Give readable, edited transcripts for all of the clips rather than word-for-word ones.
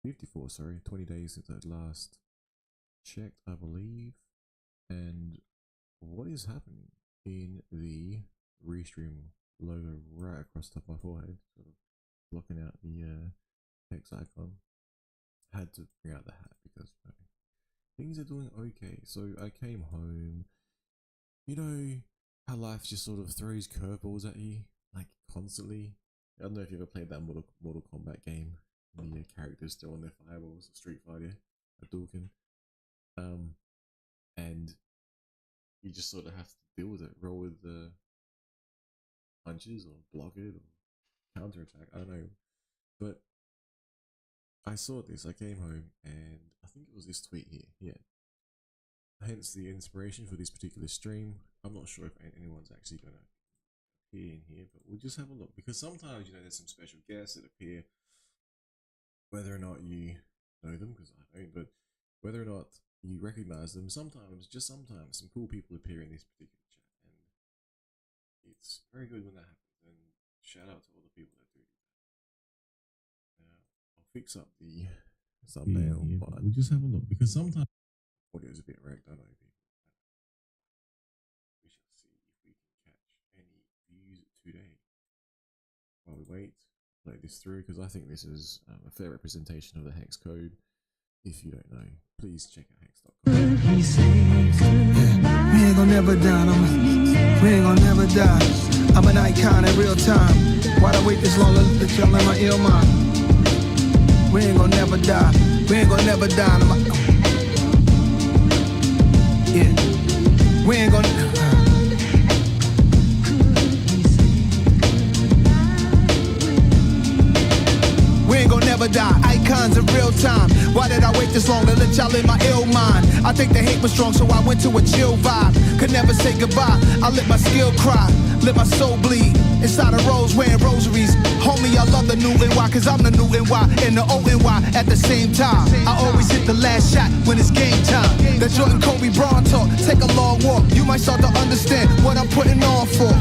54, sorry, 20 days since I last checked, I believe. And what is happening in the Restream logo right across the top of my forehead, sort of blocking out the HEX icon? Had to bring out the hat because things are doing okay. So I came home, you know how life just sort of throws curveballs at you, like constantly. I don't know if you ever played that Mortal Kombat game. The characters still on their fireballs, Street Fighter, Hadouken. And you just sort of have to deal with it, roll with the punches or block it or counterattack. I don't know. But I saw this, I came home and I think it was this tweet here, yeah. Hence the inspiration for this particular stream. I'm not sure if anyone's actually going to appear in here, but we'll just have a look. Because sometimes, you know, there's some special guests that appear, whether or not you know them, because I don't, but whether or not you recognize them, sometimes, just sometimes, some cool people appear in this particular chat. And it's very good when that happens. And shout out to all the people that do that. I'll fix up the thumbnail, but we'll just have a look, because sometimes audio is a bit wrecked. I know people. We shall see if we can catch any views today. While we wait, play this through, because I think this is a fair representation of the HEX code. If you don't know, please check out hex.com. We ain't gonna never die, we ain't gonna never die. I'm an icon in real time. Why'd I wait this long to tell in my ill mind? We ain't gonna never die. We ain't gonna never die. Yeah. We ain't gonna. We ain't gonna never die. Icons in real time. Why did I wait this long to let y'all in my ill mind? I think the hate was strong, so I went to a chill vibe. Could never say goodbye. I let my skill cry, let my soul bleed. Inside a rose wearing rosaries. Homie, I love the new NY, cause I'm the new NY and the old NY at the same time. I always hit the last shot when it's game time. The Jordan Kobe Braun talk, take a long walk. You might start to understand what I'm putting on for.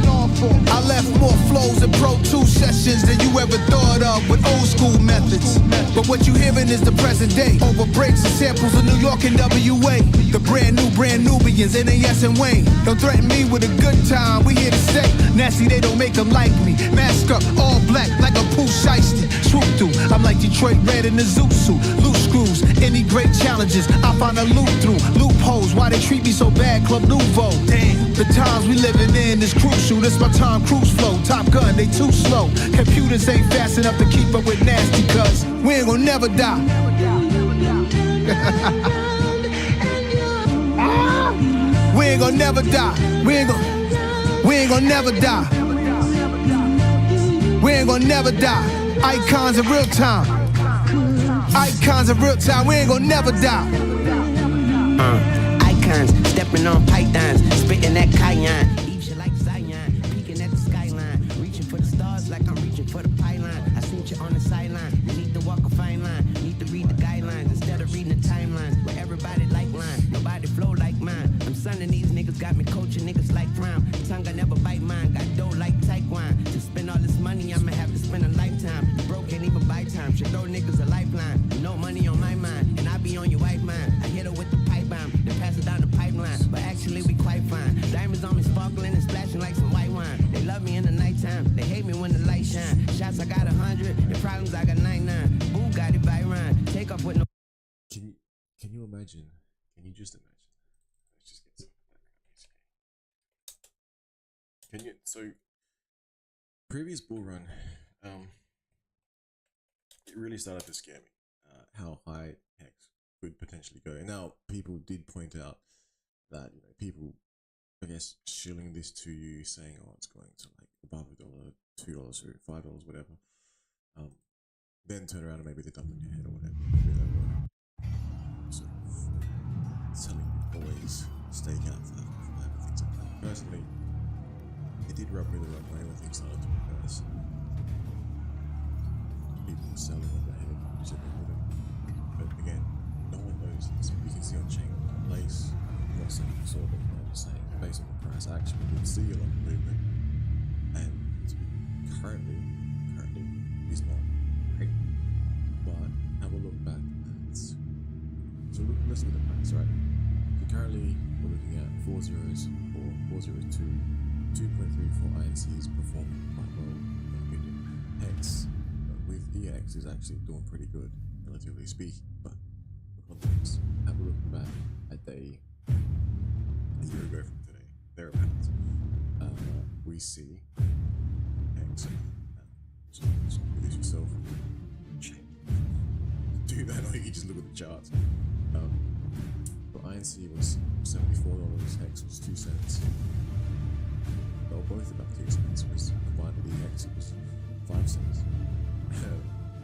I left more flows and Pro 2 sessions than you ever thought of with old school methods. But what you hearing is the present day. Over breaks and samples of New York and WA. The brand Nubians, NAS and Wayne. Don't threaten me with a good time, we here to stay. Nasty, they don't make them like me. Mask up, all black, like a poo shiesty. Swoop through, I'm like Detroit Red in the zoot suit. Loose screws, any great challenges, I find a loop through. Loopholes, why they treat me so bad, Club Nouveau. Damn, the times we living in is crucial. This my Tom Cruise flow. Top Gun, they too slow. Computers ain't fast enough to keep up with nasty, cuz we ain't gonna never die. We ain't gonna never die. We ain't gonna never die. We ain't gonna never die. Icons in real time. Icons in real time. We ain't gonna never die. Icons stepping on pythons, spitting that cayenne. Eat you like Zion, peeking at the skyline, reaching for the stars like I'm reaching for the pylon. I seen you on the sideline. You need to walk a fine line. Need to read the guidelines instead of reading the timelines. Where everybody like line, nobody flow like mine. I'm sunning these niggas, got me coaching niggas like crime. Tongue I never bite mine, got dough like taekwondo. To spend all this money, I'ma have to spend a lifetime. Broke can't even buy time, should throw niggas a lifeline. No money on my mind, and I be on your wife mind. I hit her with the pipe bomb, then pass it down the pipeline. But actually we quite fine. Diamonds on me sparkling and splashing like some white wine. They love me in the nighttime, they hate me when the light shine. Shots I got 100, and problems I got 99. Boo got it by Ryan, take off with no. Can you imagine? Can you just imagine? Let's just get some background music. Can you? So previous bull run, it really started to scare me. How high HEX could potentially go. And now people did point out that, you know, people, I guess, shilling this to you, saying, oh, it's going to like above $1, $2, or $5, whatever. Then turn around and maybe they dump on your head or whatever. Maybe they were sort of telling you always stay out for that, things like that. Personally, it did rub me the wrong way when things started to reverse. People selling on their head, which they wouldn't. But again, no one knows this. You can see on chain place, I'm not saying you saw, but I'm just saying, based on the price action, we can see a lot of movement. And currently is not great. let's look at the price, right? So currently we're looking at 4 zeros or 402, 2.34 INCs performing quite well in my opinion. HEX with EX is actually doing pretty good, relatively speaking. But for context, have a look back at a year ago from today, thereabouts. We see HEX. So do this yourself. Do that, or you can just look at the charts. But INC was $74, HEX was 2 cents. They were both about 2 cents. Combined with the HEX, it was 5 cents.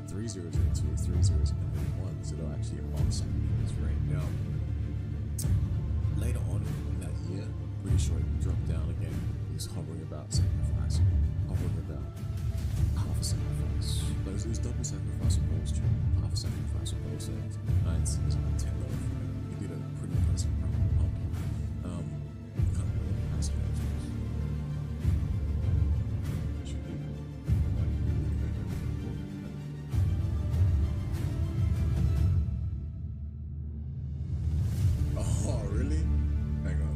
3 zeros and 2, 3 zeros and then 1. So they're actually offset in this range. Now, later on in that year, I'm pretty sure it dropped down again. It was hovering about sacrifice, hovering about half a sacrifice. But it was double sacrifice on both stream, half a sacrifice on both sides. INC is about $10 for it. He did a pretty impressive pump. Can't remember what the price of it was. Should be oh, really? Hang on.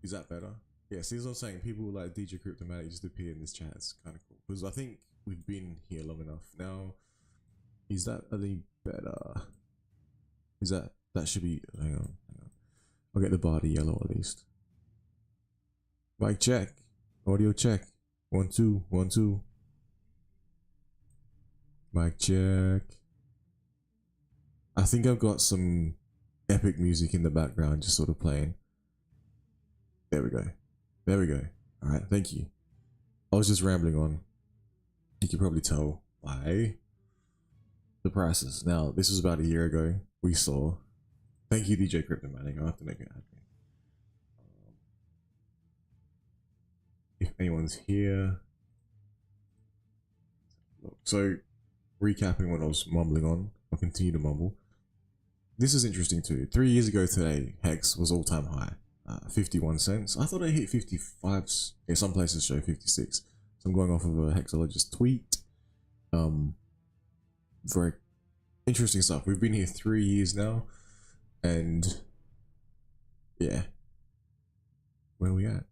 Is that better? Yeah, see, as I'm saying, people like DJ Cryptomatic just appear in this chat. It's kind of cool because I think we've been here long enough now. Is that any better? Is that should be? Hang on. I'll get the body yellow at least. Mic check, audio check. 1 2 1 2. Mic check. I think I've got some epic music in the background, just sort of playing. There we go. There we go. All right, thank you. I was just rambling on. You can probably tell by the prices. Now, this was about a year ago. We saw. Thank you, DJ Cryptomatic. I'll have to make it happen. If anyone's here. So, recapping what I was mumbling on, I'll continue to mumble. This is interesting too. 3 years ago today, HEX was all-time high. 51 cents. I thought I hit 55. Yeah, some places show 56. So I'm going off of a hexologist tweet. Very interesting stuff. We've been here 3 years now, and yeah, where are we at?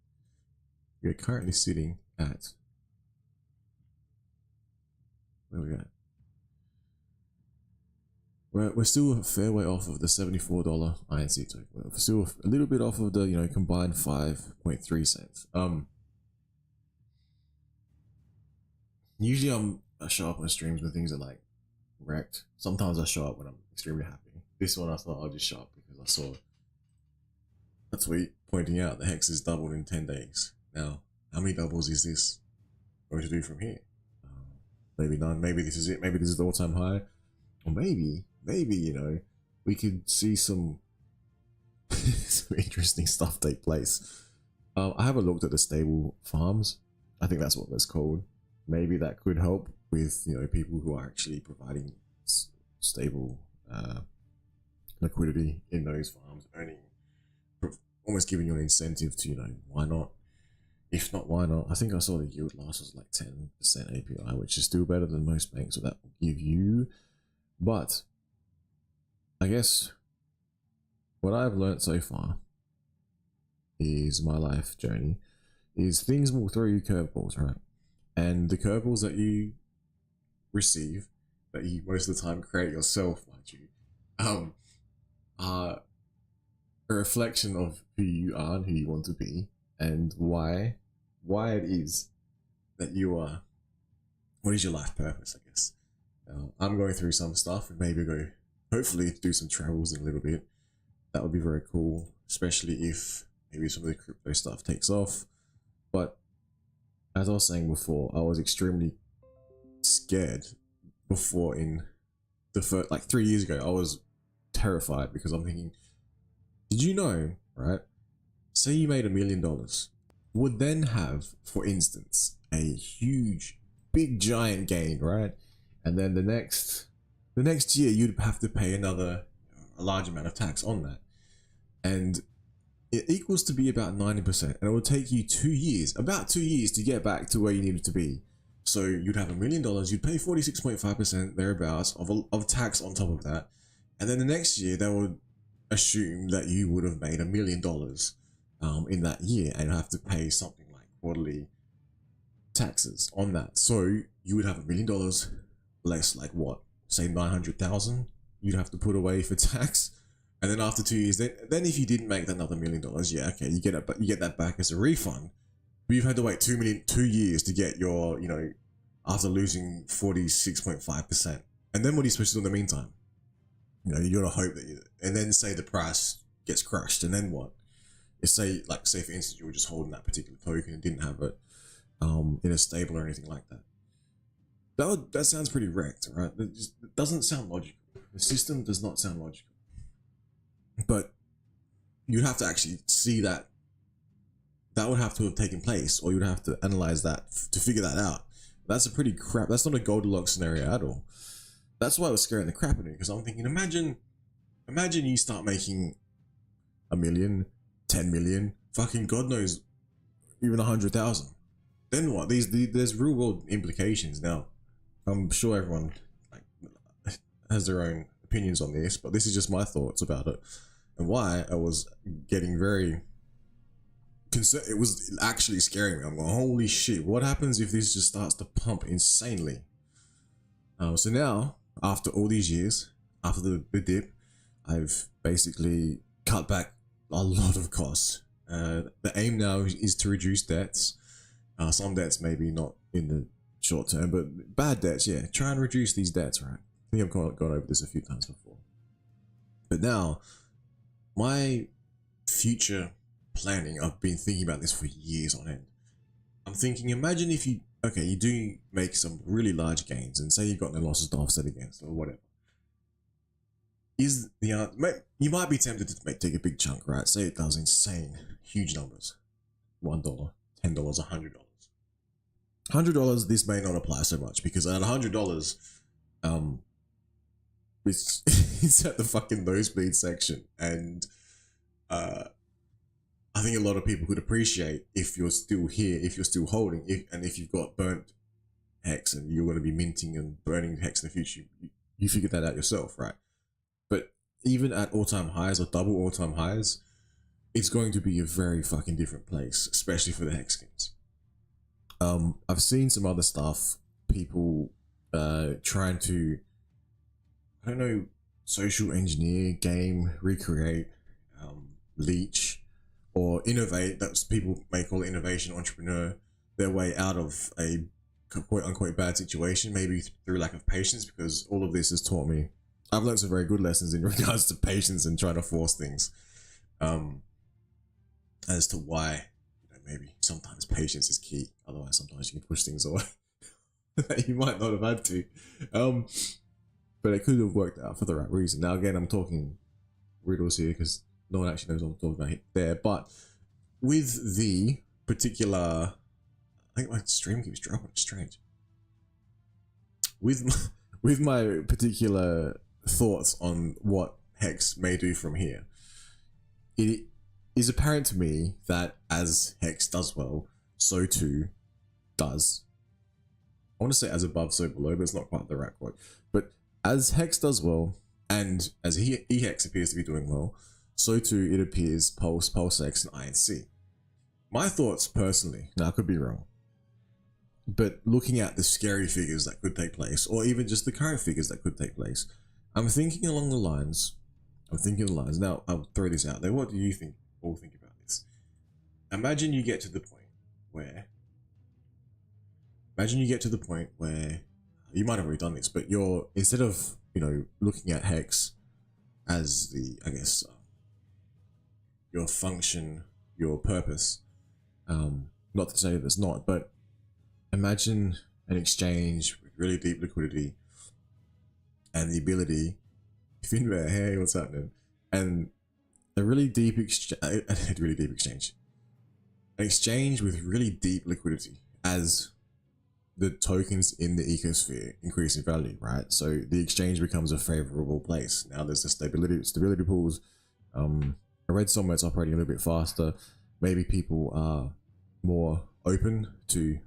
We're currently sitting at where are we at? We're still a fair way off of the $74 INC token. We're still a little bit off of the, you know, combined 5.3 cents. Usually I show up on streams when things are like wrecked. Sometimes I show up when I'm extremely happy. This one I thought I'll just show up because I saw a tweet pointing out the HEX is doubled in 10 days. Now, how many doubles is this going to do from here? Maybe none. Maybe this is it. Maybe this is the all-time high. Or maybe, you know, we could see some, some interesting stuff take place. I haven't looked at the stable farms. I think that's what that's called. Maybe that could help with, you know, people who are actually providing stable liquidity in those farms, earning, almost giving you an incentive to, you know, why not? If not, why not? I think I saw the yield loss was like 10% API, which is still better than most banks, so that will give you. But I guess what I've learned so far is my life journey is things will throw you curveballs, right? And the curveballs that you receive, that you most of the time create yourself, mind you, are a reflection of who you are and who you want to be, and why it is that you are. What is your life purpose, I guess? I'm going through some stuff and maybe go, hopefully do some travels in a little bit. That would be very cool, especially if maybe some of the crypto stuff takes off. But as I was saying before, I was extremely scared before in the first, like 3 years ago, I was terrified because I'm thinking, did you know, right? Say you made $1 million, would then have, for instance, a huge, big, giant gain, right? And then the next year, you'd have to pay a large amount of tax on that. And it equals to be about 90%. And it would take you 2 years, about 2 years to get back to where you needed to be. So you'd have $1 million, you'd pay 46.5% thereabouts of tax on top of that. And then the next year, they would assume that you would have made $1 million in that year and have to pay something like quarterly taxes on that. So you would have $1 million less, like what, say 900,000 you'd have to put away for tax. And then after 2 years, then if you didn't make that another $1 million, yeah, okay, you get it, but you get that back as a refund. But you've had to wait 2 years to get your, after losing 46.5%. And then what are you supposed to do in the meantime? You gotta hope that and then say the price gets crushed, and then what? Say for instance, you were just holding that particular token and didn't have it in a stable or anything like that. That sounds pretty wrecked, right? It doesn't sound logical. The system does not sound logical. But you'd have to actually see that would have to have taken place, or you'd have to analyze that to figure that out. That's a pretty crap. That's not a Goldilocks scenario at all. That's why I was scaring the crap out of me, because I'm thinking, imagine you start making 1 million, 10 million, fucking God knows, even 100,000. Then what? There's real world implications. Now, I'm sure everyone has their own opinions on this, but this is just my thoughts about it and why I was getting very concerned. It was actually scaring me. I'm going, holy shit! What happens if this just starts to pump insanely? So now, after all these years, after the dip, I've basically cut back a lot of costs. The aim now is to reduce debts. Some debts maybe not in the short term, but bad debts, yeah. Try and reduce these debts, right? I think I've gone over this a few times before. But now, my future planning, I've been thinking about this for years on end. I'm thinking, imagine if you do make some really large gains, and say you've got no losses to offset against, or whatever. You might be tempted to take a big chunk, right? Say it does insane, huge numbers. $1, $10, $100. $100, this may not apply so much, because at $100, it's at the fucking nosebleed section, and I think a lot of people could appreciate if you're still here, if you're still holding, if you've got burnt HEX and you're going to be minting and burning HEX in the future, you figured that out yourself, right? But even at all-time highs or double all-time highs, it's going to be a very fucking different place, especially for the HEX skins. I've seen some other stuff, people trying to, I don't know, social engineer, game, recreate, leech, or innovate. That's, people may call it innovation, entrepreneur, their way out of a quote unquote bad situation, maybe through lack of patience, because all of this has taught me, I've learned some very good lessons in regards to patience and trying to force things, as to why maybe sometimes patience is key. Otherwise, sometimes you can push things away that you might not have had to. But it could have worked out for the right reason. Now, again, I'm talking riddles here because no one actually knows what I'm talking about there. But with the particular, I think my stream keeps dropping. It's strange. With my particular thoughts on what HEX may do from here, it is apparent to me that as HEX does well, so too does, I want to say as above, so below, but it's not quite the right quote. But as HEX does well, and as EHEX appears to be doing well, so too it appears Pulse, PulseX, and INC. My thoughts personally, now I could be wrong, but looking at the scary figures that could take place, or even just the current figures that could take place, I'm thinking along the lines, now I'll throw this out there, what do you all think about this? Imagine you get to the point where, you might have already done this, but you're, instead of, looking at HEX as the, I guess, your function, your purpose, not to say that it's not, but imagine an exchange with really deep liquidity and the ability, if you're in there, hey, what's happening? And a really deep exchange, an exchange with really deep liquidity as the tokens in the ecosphere increase in value, right? So the exchange becomes a favorable place. Now there's the stability pools. I read somewhere it's operating a little bit faster. Maybe people are more open to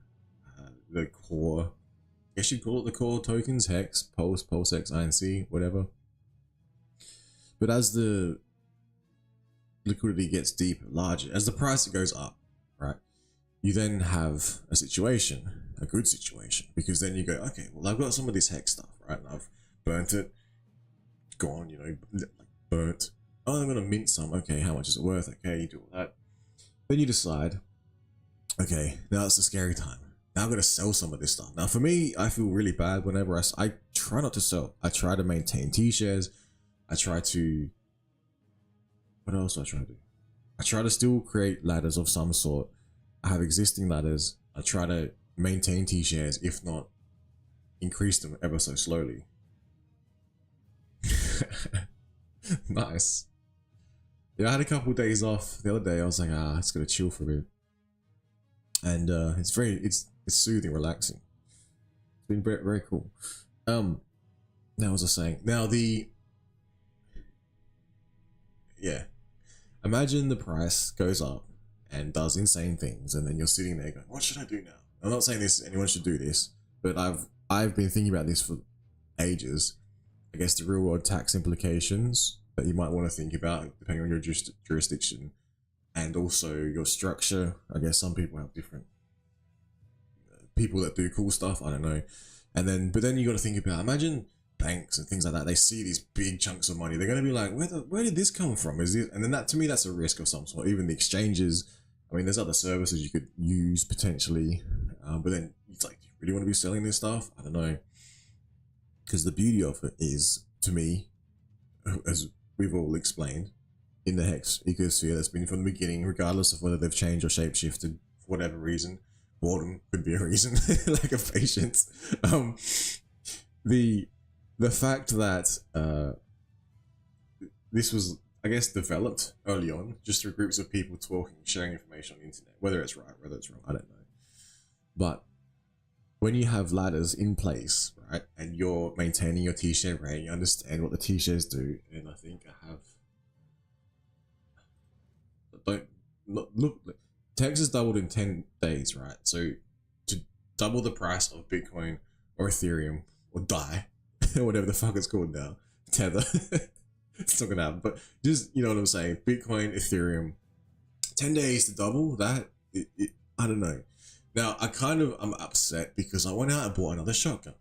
the core, I guess you'd call it the core tokens, HEX, Pulse, PulseX, INC, whatever. But as the liquidity gets deeper, larger, as the price goes up, right, you then have a situation, a good situation, because then you go, okay, well, I've got some of this hex stuff, right, and I've burnt it, gone, you know, like burnt. Oh, I'm gonna mint some. Okay, how much is it worth? Okay, you do all that. Then you decide, okay, now it's the scary time. Now I'm gonna sell some of this stuff. Now for me, I feel really bad whenever I try not to sell. I try to maintain T-shares. I try to, what else do I try to do? I try to still create ladders of some sort. I have existing ladders. I try to maintain T-shares, if not increase them ever so slowly. Nice. Yeah, I had a couple of days off the other day. I was like, it's gonna chill for a bit, and it's soothing, relaxing. It's been very, very cool. Now, what was I saying? Now imagine the price goes up and does insane things, and then you're sitting there going, what should I do now? I'm not saying anyone should do this, but I've been thinking about this for ages. I guess the real world tax implications that you might want to think about depending on your jurisdiction, and also your structure. I guess some people have different people that do cool stuff, I don't know. And then, but then you got to think about, imagine banks and things like that, they see these big chunks of money, they're going to be like, where did this come from? Is it? And then that, to me, that's a risk of some sort. Even the exchanges, I mean, there's other services you could use potentially, but then it's like, do you really want to be selling this stuff? I don't know. Because the beauty of it is, to me, as we've all explained, in the HEX ecosphere that's been from the beginning, regardless of whether they've changed or shapeshifted for whatever reason. Boredom could be a reason, lack of patience. The fact that this was, I guess, developed early on, just through groups of people talking, sharing information on the internet, whether it's right, whether it's wrong, I don't know. But when you have ladders in place, right, and you're maintaining your T-share rate, you understand what the T-shares do, and I think look, Texas doubled in 10 days, right? So to double the price of Bitcoin or Ethereum or DAI, whatever the fuck it's called now, Tether, it's not gonna happen. But just, you know what I'm saying, Bitcoin, Ethereum, 10 days to double that, I don't know. Now, I'm upset because I went out and bought another shotgun.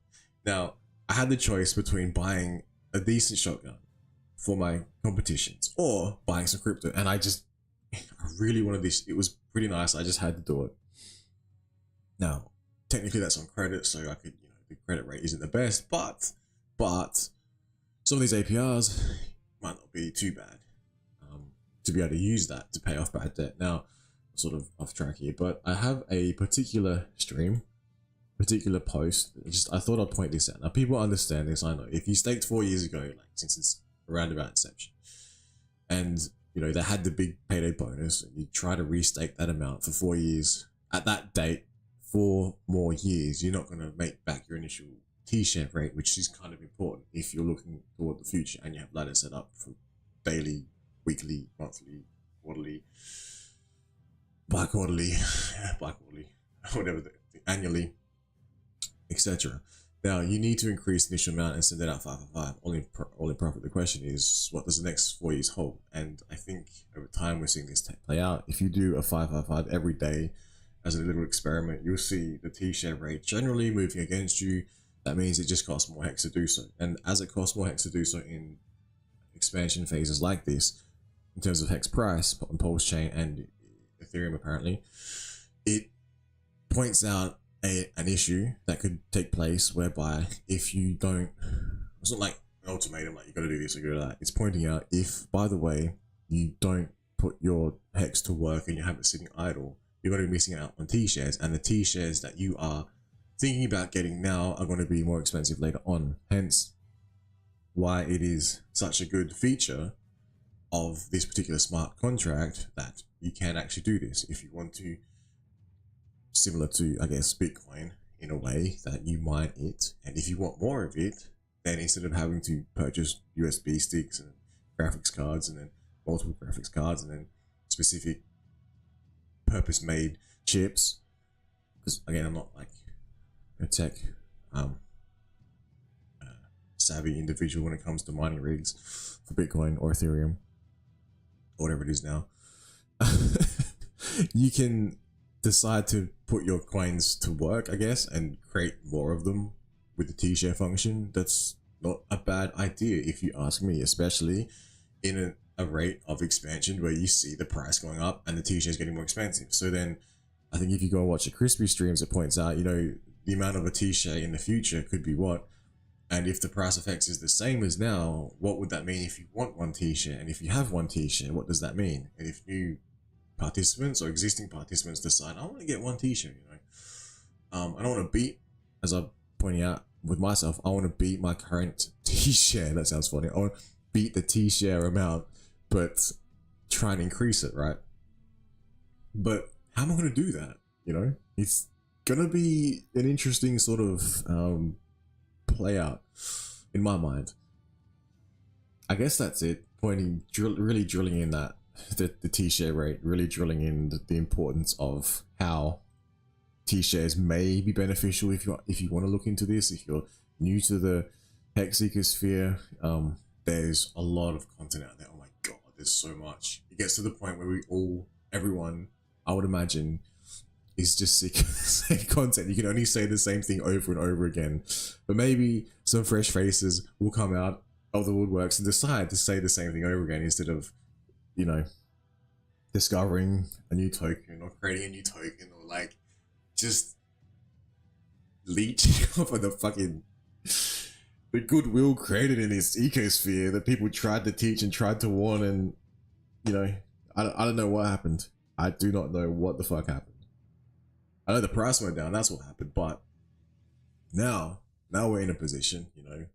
Now, I had the choice between buying a decent shotgun for my competitions or buying some crypto, and I really wanted this. It was pretty nice. I just had to do it. Now, technically that's on credit, so I could, the credit rate isn't the best, but some of these APRs might not be too bad to be able to use that to pay off bad debt. Now, sort of off track here, but I have a particular post. I thought I'd point this out. Now, people understand this. I know if you staked 4 years ago, like since it's around about inception, and they had the big payday bonus, and you try to restake that amount for 4 years. At that date, 4 more years, you're not going to make back your initial T-share rate, which is kind of important if you're looking toward the future and you have ladders set up for daily, weekly, monthly, quarterly, bi-quarterly, whatever, annually, etc. Now, you need to increase the initial amount and send it out 555. All in profit. The question is, what does the next 4 years hold? And I think over time, we're seeing this play out. If you do a 555 every day as a little experiment, you'll see the T-share rate generally moving against you. That means it just costs more HEX to do so. And as it costs more HEX to do so in expansion phases like this, in terms of HEX price on Pulse Chain and Ethereum apparently, it points out an issue that could take place whereby if you don't, it's not like an ultimatum like you got to do this or you got to do that. It's pointing out if, by the way, you don't put your HEX to work and you have it sitting idle, you're going to be missing out on T-shares, and the T-shares that you are thinking about getting now are going to be more expensive later on. Hence why it is such a good feature of this particular smart contract that you can actually do this if you want to, similar to, I guess, Bitcoin in a way that you mine it, and if you want more of it, then instead of having to purchase USB sticks and graphics cards and then multiple graphics cards and then specific purpose-made chips, because again, I'm not like a tech savvy individual when it comes to mining rigs for Bitcoin or Ethereum or whatever it is now. You can decide to put your coins to work, I guess, and create more of them with the T-share function. That's not a bad idea if you ask me, especially in a rate of expansion where you see the price going up and the T-share is getting more expensive. So then I think if you go and watch the Crispy streams, it points out, you know, the amount of a T-share in the future could be what, and if the price of HEX is the same as now, what would that mean if you want one T-share? And if you have one T-share, what does that mean? And if new participants or existing participants decide, I want to get one T-share, you know, I don't want to beat, as I'm pointing out with myself, I want to beat my current T-share. That sounds funny. I want to beat the T-share amount, but try and increase it, right? But how am I going to do that? You know, it's going to be an interesting sort of play out in my mind. I guess that's it. Really drilling in that the T-share rate, really drilling in the importance of how T-shares may be beneficial if you want to look into this. If you're new to the HEX ecosphere, there's a lot of content out there. Oh my god, there's so much. It gets to the point where everyone, I would imagine, is just sick of the same content. You can only say the same thing over and over again. But maybe some fresh faces will come out of the woodworks and decide to say the same thing over again instead of, you know, discovering a new token or creating a new token or like just leeching off of the goodwill created in this ecosphere that people tried to teach and tried to warn, and you know, I don't know what happened. I do not know what the fuck happened. I know the price went down, that's what happened, but now we're in a position, you know,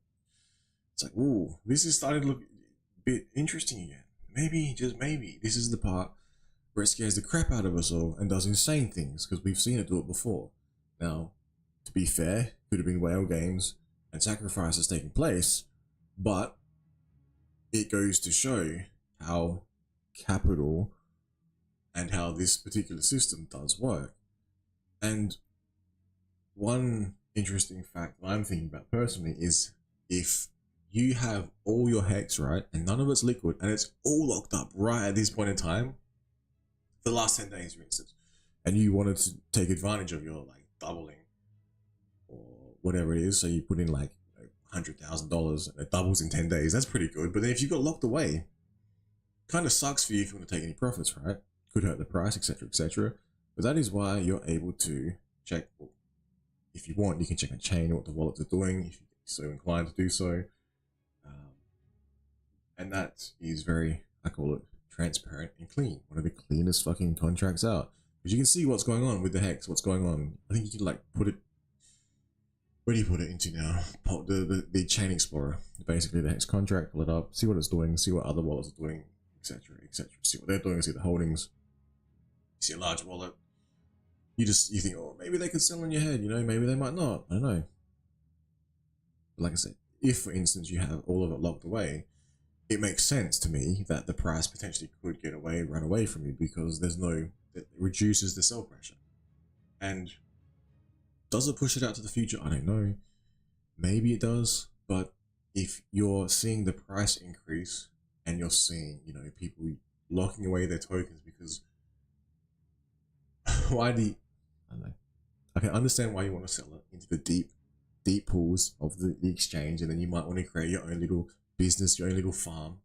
it's like, ooh, this is starting to look a bit interesting again. Maybe, just maybe, this is the part where it scares the crap out of us all and does insane things, because we've seen it do it before. Now, to be fair, could have been whale games and sacrifices taking place, but it goes to show how capital and how this particular system does work. And one interesting fact that I'm thinking about personally is if you have all your HEX, right, and none of it's liquid, and it's all locked up right at this point in time, the last 10 days, for instance, and you wanted to take advantage of your like doubling or whatever it is, so you put in like $100,000 and it doubles in 10 days, that's pretty good. But then if you got locked away, kind of sucks for you if you want to take any profits, right? Could hurt the price, etc., etc. But that is why you're able to check, well, if you want, you can check a chain what the wallets are doing, if you're so inclined to do so. And that is very, I call it, transparent and clean. One of the cleanest fucking contracts out. Because you can see what's going on with the HEX, what's going on. I think you can like put it, where do you put it into now? The chain explorer. Basically the HEX contract, pull it up, see what it's doing, see what other wallets are doing, etc., etc. See what they're doing, see the holdings. You see a large wallet. You think, oh, maybe they could sell on your head, you know, maybe they might not. I don't know. But like I said, if for instance you have all of it locked away, it makes sense to me that the price potentially could run away from you, because it reduces the sell pressure. And does it push it out to the future? I don't know. Maybe it does, but if you're seeing the price increase and you're seeing, you know, people locking away their tokens because I don't know. I can understand why you want to sell it into the deep pools of the exchange, and then you might want to create your own little business, your own little farm,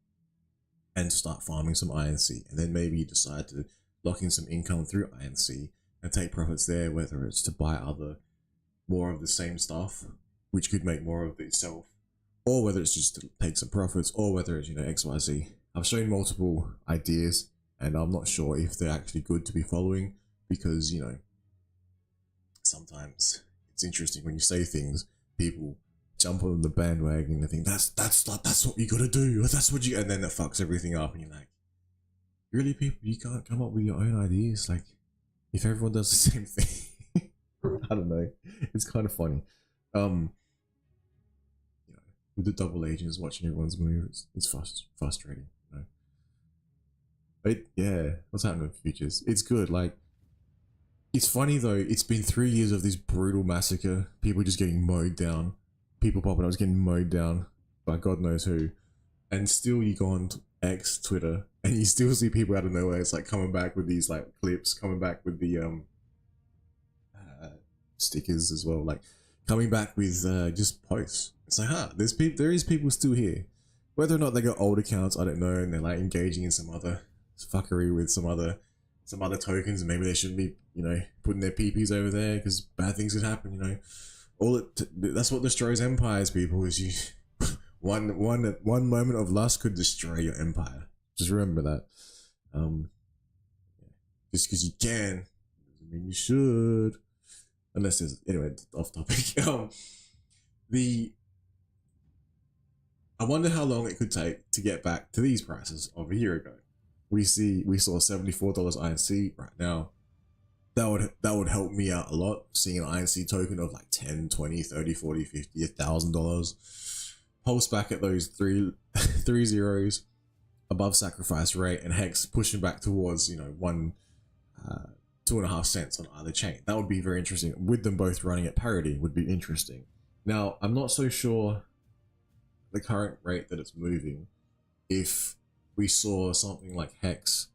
and start farming some INC, and then maybe you decide to lock in some income through INC and take profits there, whether it's to buy more of the same stuff, which could make more of itself, or whether it's just to take some profits, or whether it's, you know, XYZ. I've shown multiple ideas, and I'm not sure if they're actually good to be following, because, you know, sometimes it's interesting when you say things, people jump on the bandwagon and think that's what you gotta do, that's what you, and then that fucks everything up, and you're like, really, people, you can't come up with your own ideas? Like, if everyone does the same thing. I don't know, it's kind of funny. You know, with the double agents watching everyone's moves, it's frustrating, you know. But yeah, what's happening with futures? It's good. Like, it's funny though, it's been 3 years of this brutal massacre, people just getting mowed down, people popping up, just getting mowed down, by God knows who, and still you go on X, Twitter, and you still see people out of nowhere. It's like coming back with these like clips, coming back with the stickers as well, like coming back with just posts. It's like, there is people still here. Whether or not they got old accounts, I don't know, and they're like engaging in some other fuckery with some other tokens, and maybe they shouldn't be, putting their PPs over there because bad things could happen. That's what destroys empires, people. Is you one moment of lust could destroy your empire. Just remember that. Just because you can doesn't mean you should. Unless there's, anyway, off topic. I wonder how long it could take to get back to these prices of a year ago. We saw $74 INC right now. That would help me out a lot, seeing an INC token of like 10, 20, 30, 40, 50, $1,000. Pulse back at those three zeros above sacrifice rate, and HEX pushing back towards 2.5 cents on either chain. That would be very interesting. With them both running at parity would be interesting. Now, I'm not so sure the current rate that it's moving. If we saw something like HEX,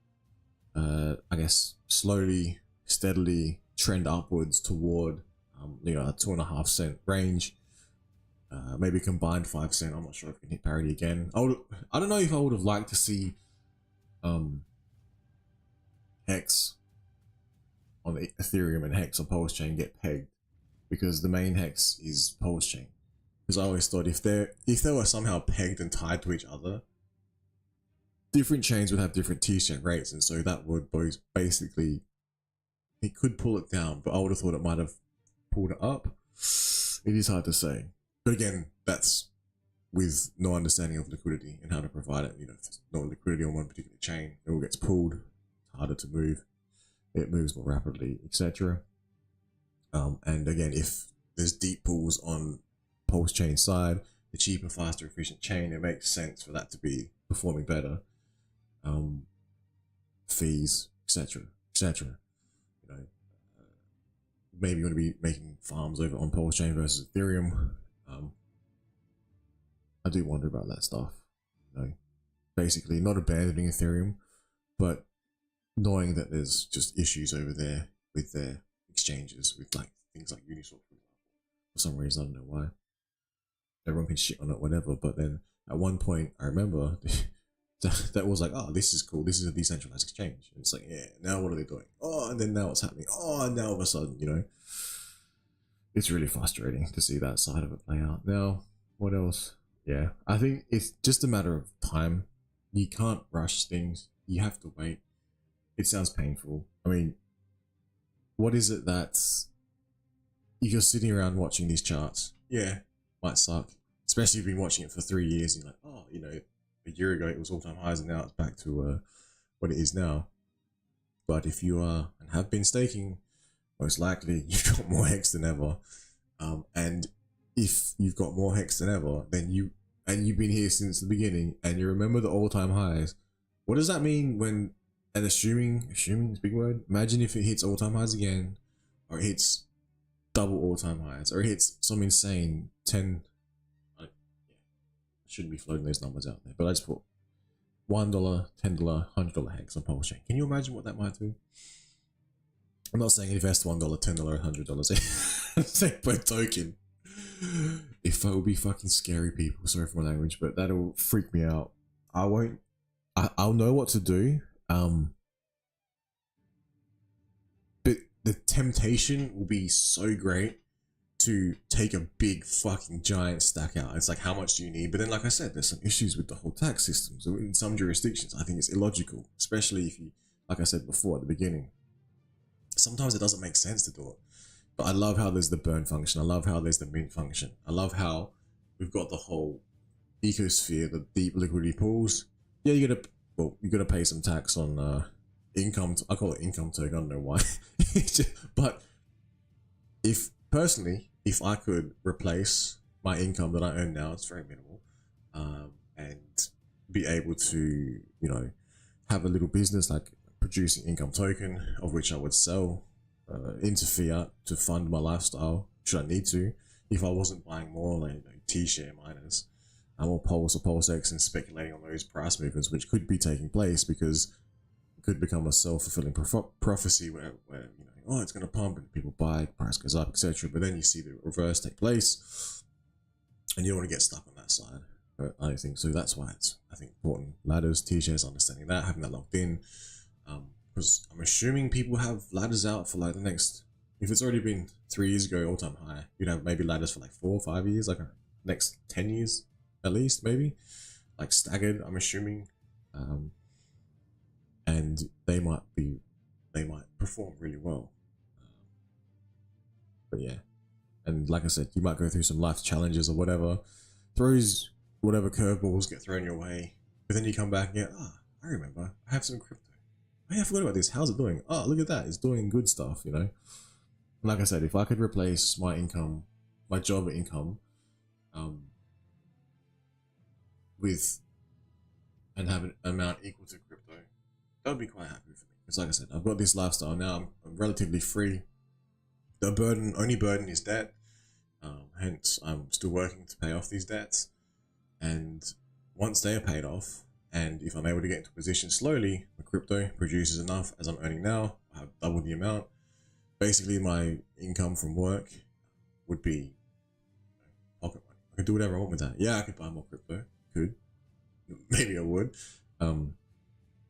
I guess slowly, steadily trend upwards toward, a 2.5 cent range, maybe combined 5 cent. I'm not sure if we can hit parity again. I don't know if I would have liked to see, HEX on the Ethereum and HEX on Pulse Chain get pegged, because the main HEX is Pulse Chain. Because I always thought if they were somehow pegged and tied to each other, different chains would have different T-cent rates, and so that would both basically, it could pull it down, but I would have thought it might have pulled it up. It is hard to say, but again, that's with no understanding of liquidity and how to provide it. If there's no liquidity on one particular chain, it all gets pulled. It's harder to move. It moves more rapidly, etc. And again, if there's deep pools on Pulse Chain side, the cheaper, faster, efficient chain, it makes sense for that to be performing better. Fees, etc., etc. Maybe you want to be making farms over on Pulse Chain versus Ethereum. I do wonder about that stuff. Basically not abandoning Ethereum, but knowing that there's just issues over there with their exchanges, with like things like Uniswap, for example. For some reason, I don't know why. Everyone can shit on it, whatever. But then at one point, I remember that was like, oh, this is cool. This is a decentralized exchange. And it's like, yeah, now what are they doing? Oh, and then now what's happening? Oh, and now all of a sudden, it's really frustrating to see that side of it play out. Now, what else? Yeah, I think it's just a matter of time. You can't rush things. You have to wait. It sounds painful. I mean, what is it that's, if you're sitting around watching these charts, yeah, might suck. Especially if you've been watching it for 3 years, and you're like, oh, a year ago it was all-time highs and now it's back to what it is now. But if you are and have been staking, most likely you've got more HEX than ever. And if you've got more HEX than ever, then you've been here since the beginning and you remember the all-time highs. What does that mean when, and assuming is a big word, imagine if it hits all-time highs again, or it hits double all-time highs, or it hits some insane 10, I shouldn't be floating those numbers out there, but I just put $1, $10, $100 HEX on Pulse Chain. Can you imagine what that might do? I'm not saying invest $1, $10, $100 I'm saying per token. If that would be fucking scary, people, sorry for my language, but that'll freak me out. I'll know what to do. But the temptation will be so great to take a big fucking giant stack out. It's like, how much do you need? But then, like I said, there's some issues with the whole tax system. So in some jurisdictions, I think it's illogical, especially if you, like I said before at the beginning, sometimes it doesn't make sense to do it. But I love how there's the burn function. I love how there's the mint function. I love how we've got the whole ecosphere, the deep liquidity pools. Yeah, you gotta pay some tax on income. I call it income token. I don't know why. But if I could replace my income that I earn now, it's very minimal, and be able to, have a little business like producing income token, of which I would sell into fiat to fund my lifestyle, should I need to, if I wasn't buying more like T-share miners, or Pulse or Pulse X and speculating on those price movements, which could be taking place because it could become a self-fulfilling prophecy where you know, oh, it's going to pump and people buy, price goes up, etc. But then you see the reverse take place, and you don't want to get stuck on that side. But I think so. That's why it's, I think, important. Ladders, T-shares, understanding that, having that locked in. Because I'm assuming people have ladders out for like the next, if it's already been 3 years ago, all-time high, you'd have maybe ladders for like 4 or 5 years, like next 10 years at least, maybe, like staggered, I'm assuming. And they might perform really well. But yeah, and like I said, you might go through some life challenges or whatever, whatever curveballs get thrown your way, but then you come back and go, I remember, I have some crypto. Oh yeah, I forgot about this. How's it doing? Oh, look at that. It's doing good stuff, you know? Like I said, if I could replace my income, my job income, with, and have an amount equal to crypto, that would be quite happy for me. Because like I said, I've got this lifestyle now. I'm relatively free. The only burden is debt. Hence, I'm still working to pay off these debts. And once they are paid off, and if I'm able to get into a position slowly, the crypto produces enough as I'm earning now, I have double the amount. Basically, my income from work would be pocket money. I could do whatever I want with that. Yeah, I could buy more crypto. Could. Maybe I would.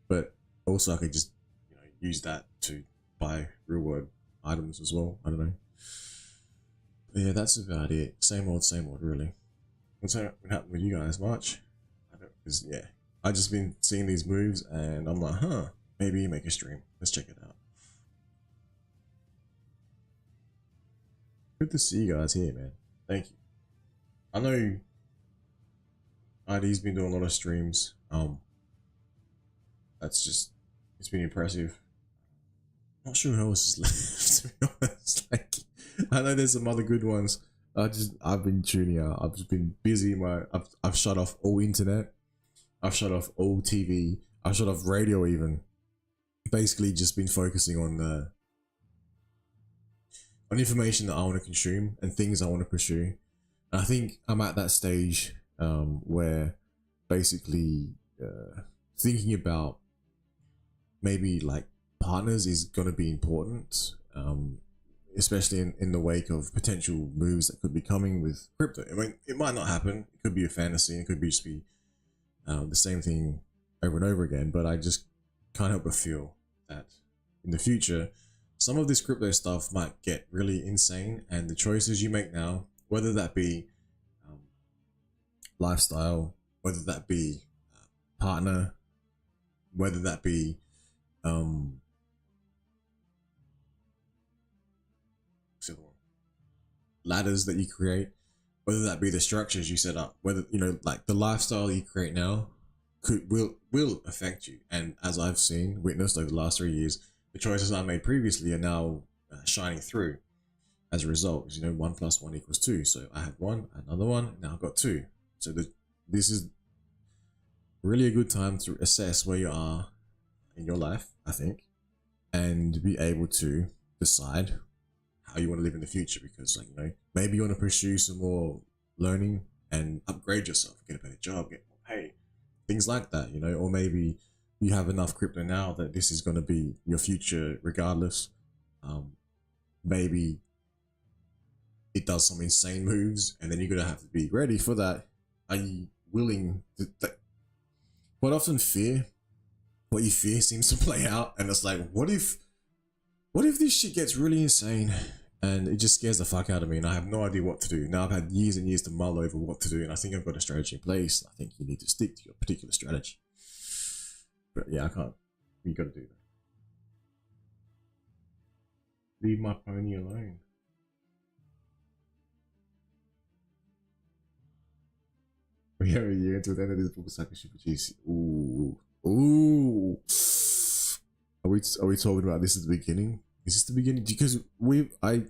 But also I could just, you know, use that to buy real world items as well. I don't know. But yeah, that's about it. Same old, really. What's happened with you guys? Much? I don't, cause yeah, I just been seeing these moves and I'm like, maybe make a stream. Let's check it out. Good to see you guys here, man. Thank you. I know ID's been doing a lot of streams. That's just, it's been impressive. Not sure who else is left, to be honest. Like, I know there's some other good ones. I've been tuning out. I've just been busy. I've shut off all internet. I've shut off all TV. I've shut off radio even. Basically just been focusing on information that I want to consume and things I want to pursue. And I think I'm at that stage where basically thinking about maybe like partners is going to be important, especially in the wake of potential moves that could be coming with crypto. I mean, it might not happen. It could be a fantasy. It could be just be the same thing over and over again. But I just can't help but feel that in the future, some of this crypto stuff might get really insane, and the choices you make now, whether that be lifestyle, whether that be partner, whether that be ladders that you create, whether that be the structures you set up, whether, you know, like the lifestyle you create now will affect you. And as I've witnessed over the last 3 years, the choices I made previously are now shining through as a result. Because, you know, 1 + 1 = 2. So I had one, another one, now I've got 2. So this is really a good time to assess where you are in your life, I think, and be able to decide how you want to live in the future. Because, like, you know, maybe you want to pursue some more learning and upgrade yourself, get a better job, get more pay, things like that, you know. Or maybe you have enough crypto now that this is going to be your future regardless. Maybe it does some insane moves, and then you're gonna have to be ready for that. Are you willing to? Quite often, what you fear seems to play out, and it's like, what if this shit gets really insane, and it just scares the fuck out of me, and I have no idea what to do. Now I've had years and years to mull over what to do, and I think I've got a strategy in place. I think you need to stick to your particular strategy. But yeah, I can't. You got to do that. Leave my pony alone. We are a year until the end of this book cycle should produce. Ooh. Are we talking about this at the beginning? Is this the beginning? Because I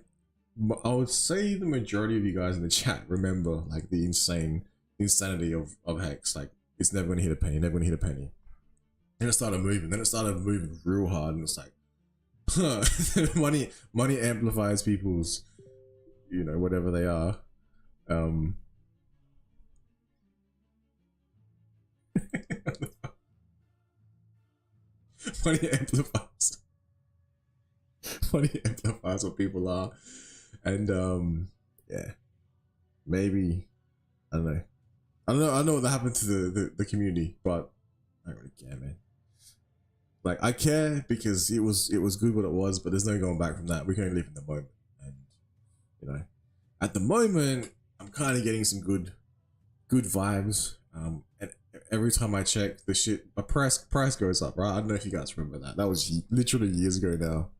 would say the majority of you guys in the chat remember like the insanity of HEX. Like, it's never gonna hit a penny, never gonna hit a penny. And it started moving real hard, and it's like, money amplifies people's, you know, whatever they are. money amplifies. Money amplifies what people are, and yeah, maybe I don't know. I know what happened to the community, but I don't really care, man. Like I care because it was good what it was, but there's no going back from that. We can only live in the moment, and you know, at the moment, I'm kind of getting some good vibes. And every time I check the shit, a price goes up, right? I don't know if you guys remember that. That was literally years ago now.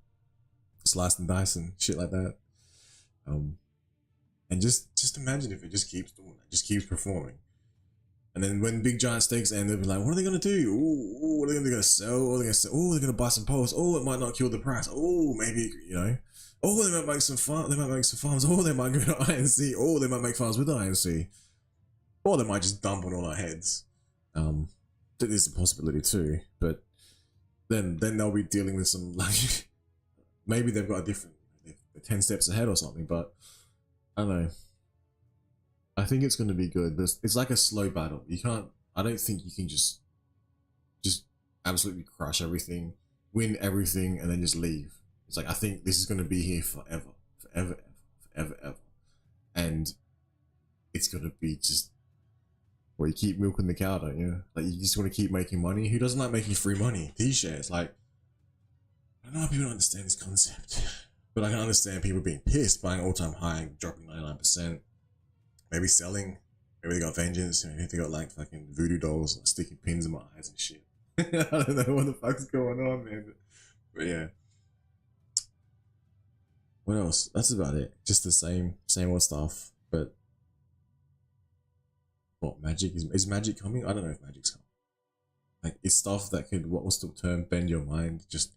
Slice and dice and shit like that. And just imagine if it just keeps doing that, just keeps performing. And then when big giant stakes end, they'll be like, what are they gonna do? Ooh, what are they gonna sell? What are they gonna sell? Oh, they're gonna buy some posts. Oh, it might not kill the price. Oh, maybe, you know. Oh, they might make some farm. They might make some farms. Oh, they might go to INC. Oh, they might make farms with INC. Or they might just dump on all our heads. That is a possibility too. But then they'll be dealing with some like maybe they've got a different, they're 10 steps ahead or something. But I don't know. I think it's going to be good, but it's like a slow battle. You can't. I don't think you can just absolutely crush everything, win everything, and then just leave. It's like I think this is going to be here forever, forever, and it's going to be just where you keep milking the cow, don't you? Like you just want to keep making money. Who doesn't like making free money? T-shares, like I don't know how people don't understand this concept, but I can understand people being pissed, buying all-time high, dropping 99%. Maybe selling. Maybe they got vengeance. Maybe they got like fucking voodoo dolls sticking pins in my eyes and shit. I don't know what the fuck's going on, man. But yeah. What else? That's about it. Just the same old stuff. But what magic is magic coming? I don't know if magic's coming. Like it's stuff that could, what was the term, bend your mind, just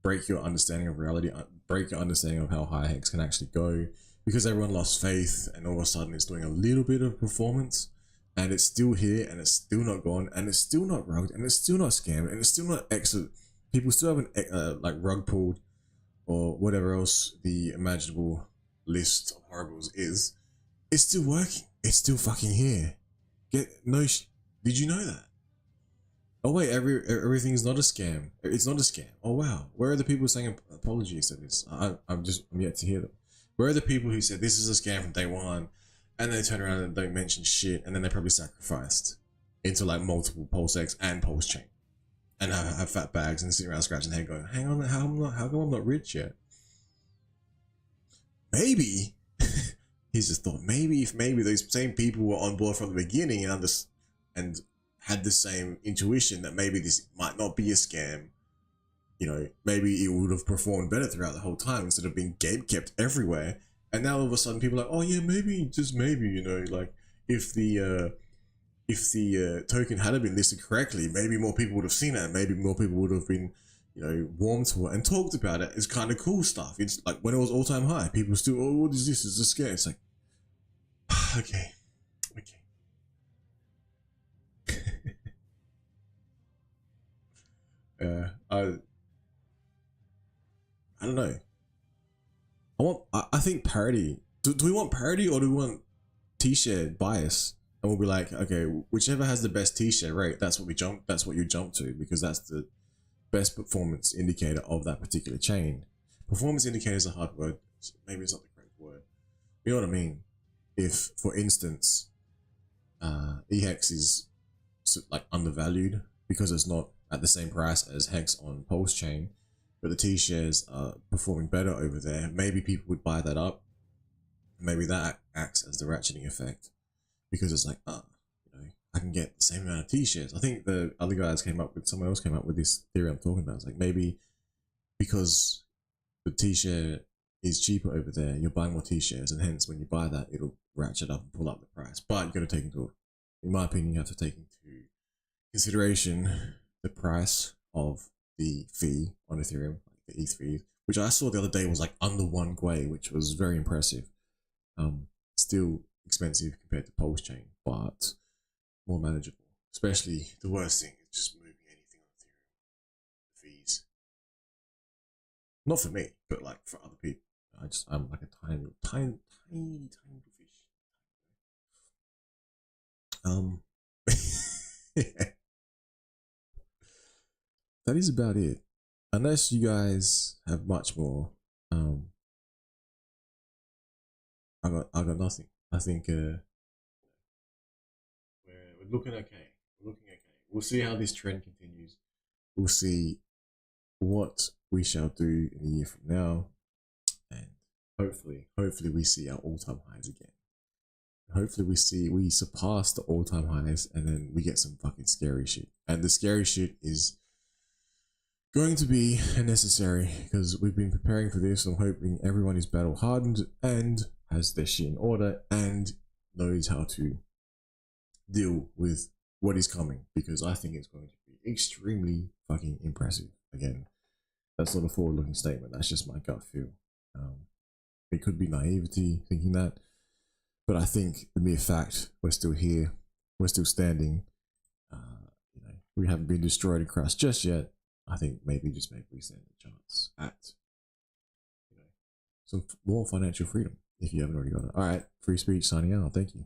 break your understanding of reality, break your understanding of how high hex can actually go. Because everyone lost faith and all of a sudden it's doing a little bit of performance and it's still here and it's still not gone and it's still not rugged and it's still not scammed and it's still not exit. People still haven't like rug pulled or whatever else the imaginable list of horribles is. It's still working. It's still fucking here. Did you know that? Oh wait, everything's not a scam. It's not a scam. Oh wow. Where are the people saying apologies to this? I'm yet to hear them. Where are the people who said this is a scam from day one and they turn around and don't mention shit and then they probably sacrificed into like multiple pulse X and pulse chain and have fat bags and sit around scratching their head going, hang on, how come I'm not rich yet? Maybe he's just thought maybe those same people were on board from the beginning and had the same intuition that maybe this might not be a scam. You know, maybe it would have performed better throughout the whole time instead of being game kept everywhere. And now all of a sudden people are like, oh yeah, maybe, just maybe, you know, like if the token had been listed correctly, maybe more people would have seen it and maybe more people would have been, you know, warm to it and talked about it. It's kind of cool stuff. It's like when it was all-time high, people still, oh, what is this? It's a scare. It's like, okay. I don't know. I think parity. Do we want parity or do we want T-share bias? And we'll be like, okay, whichever has the best T-share rate, that's what you jump to because that's the best performance indicator of that particular chain. Performance indicator is a hard word. Maybe it's not the correct word. You know what I mean? If, for instance, HEX is like undervalued because it's not at the same price as HEX on Pulse Chain, but the T-shares are performing better over there, maybe people would buy that up. Maybe that acts as the ratcheting effect because it's like, you know, I can get the same amount of T-shares. I think the other guys someone else came up with this theory I'm talking about. It's like maybe because the T-share is cheaper over there, you're buying more T-shares, and hence when you buy that, it'll ratchet up and pull up the price. But you got to take into, in my opinion, you have to take into consideration the price of the fee on Ethereum, like the ETH fee, which I saw the other day was like under 1 Gwei, which was very impressive. Still expensive compared to Pulse Chain, but more manageable. Especially the worst thing is just moving anything on Ethereum. The fees. Not for me, but like for other people. I'm like a tiny little fish. Yeah. that is about it. Unless you guys have much more, I got nothing. I think we're looking okay. We're looking okay. We'll see how this trend continues. We'll see what we shall do in a year from now, and hopefully we see our all-time highs again. Hopefully we surpass the all-time highs, and then we get some fucking scary shit. And the scary shit is going to be necessary because we've been preparing for this. I'm hoping everyone is battle hardened and has their shit in order and knows how to deal with what is coming, because I think it's going to be extremely fucking impressive. Again, that's not a forward-looking statement. That's just my gut feel. It could be naivety thinking that, but I think the mere fact we're still here, we're still standing, we haven't been destroyed and crushed just yet. I think maybe we stand a chance at some more financial freedom if you haven't already got it. All right, free speech signing out. Thank you.